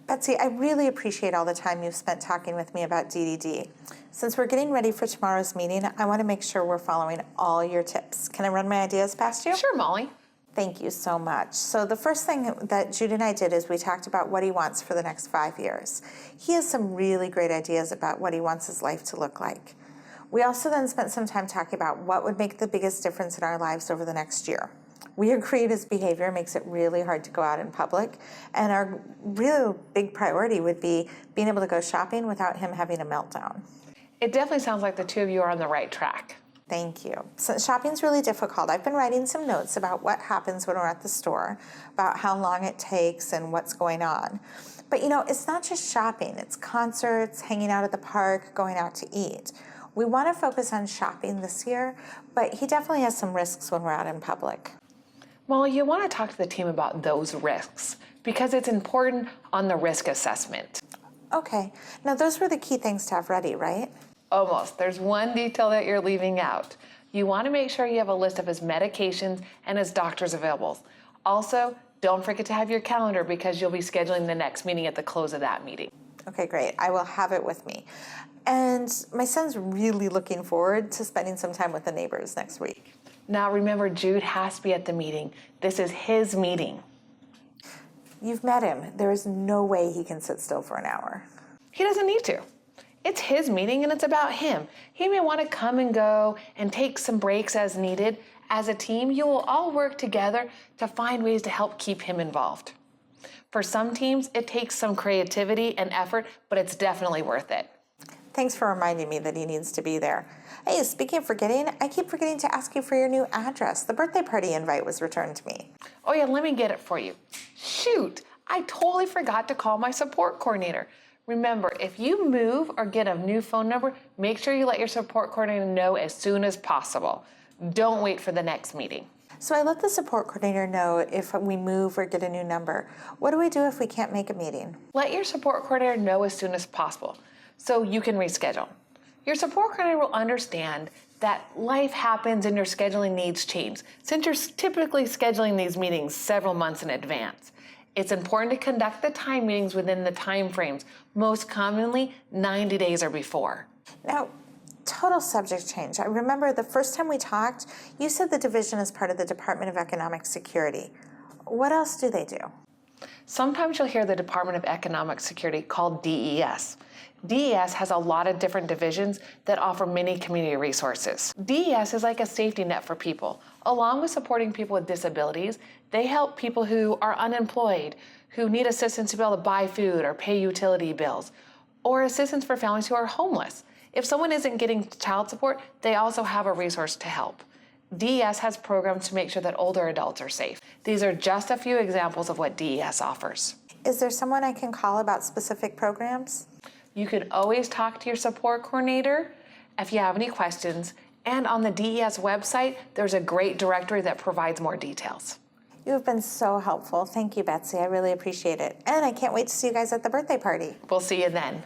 Betsy, I really appreciate all the time you've spent talking with me about DDD. Since we're getting ready for tomorrow's meeting, I want to make sure we're following all your tips. Can I run my ideas past you? Sure, Molly. Thank you so much. So the first thing that Jude and I did is we talked about what he wants for the next 5 years. He has some really great ideas about what he wants his life to look like. We also then spent some time talking about what would make the biggest difference in our lives over the next year. We agreed his behavior makes it really hard to go out in public, and our real big priority would be being able to go shopping without him having a meltdown. It definitely sounds like the two of you are on the right track. Thank you. Since shopping's really difficult, I've been writing some notes about what happens when we're at the store, about how long it takes and what's going on. But you know, it's not just shopping, it's concerts, hanging out at the park, going out to eat. We want to focus on shopping this year, but he definitely has some risks when we're out in public. Molly, you want to talk to the team about those risks because it's important on the risk assessment. Okay. Now those were the key things to have ready, right? Almost. There's one detail that you're leaving out. You want to make sure you have a list of his medications and his doctor's availables. Also, don't forget to have your calendar because you'll be scheduling the next meeting at the close of that meeting. Okay, great. I will have it with me. And my son's really looking forward to spending some time with the neighbors next week. Now remember, Jude has to be at the meeting. This is his meeting. You've met him. There is no way he can sit still for an hour. He doesn't need to. It's his meeting and it's about him. He may want to come and go and take some breaks as needed. As a team, you will all work together to find ways to help keep him involved. For some teams, it takes some creativity and effort, but it's definitely worth it. Thanks for reminding me that he needs to be there. Hey, speaking of forgetting, I keep forgetting to ask you for your new address. The birthday party invite was returned to me. Oh yeah, let me get it for you. Shoot, I totally forgot to call my support coordinator. Remember, if you move or get a new phone number, make sure you let your support coordinator know as soon as possible. Don't wait for the next meeting. So I let the support coordinator know if we move or get a new number. What do we do if we can't make a meeting? Let your support coordinator know as soon as possible so you can reschedule. Your support coordinator will understand that life happens and your scheduling needs change. Since you're typically scheduling these meetings several months in advance, it's important to conduct the time meetings within the time frames, most commonly 90 days or before. Now, total subject change. I remember the first time we talked, you said the division is part of the Department of Economic Security. What else do they do? Sometimes you'll hear the Department of Economic Security called DES. DES has a lot of different divisions that offer many community resources. DES is like a safety net for people. Along with supporting people with disabilities, they help people who are unemployed, who need assistance to be able to buy food or pay utility bills, or assistance for families who are homeless. If someone isn't getting child support, they also have a resource to help. DES has programs to make sure that older adults are safe. These are just a few examples of what DES offers. Is there someone I can call about specific programs? You can always talk to your support coordinator if you have any questions, and on the DES website, there's a great directory that provides more details. You have been so helpful. Thank you, Betsy. I really appreciate it. And I can't wait to see you guys at the birthday party. We'll see you then.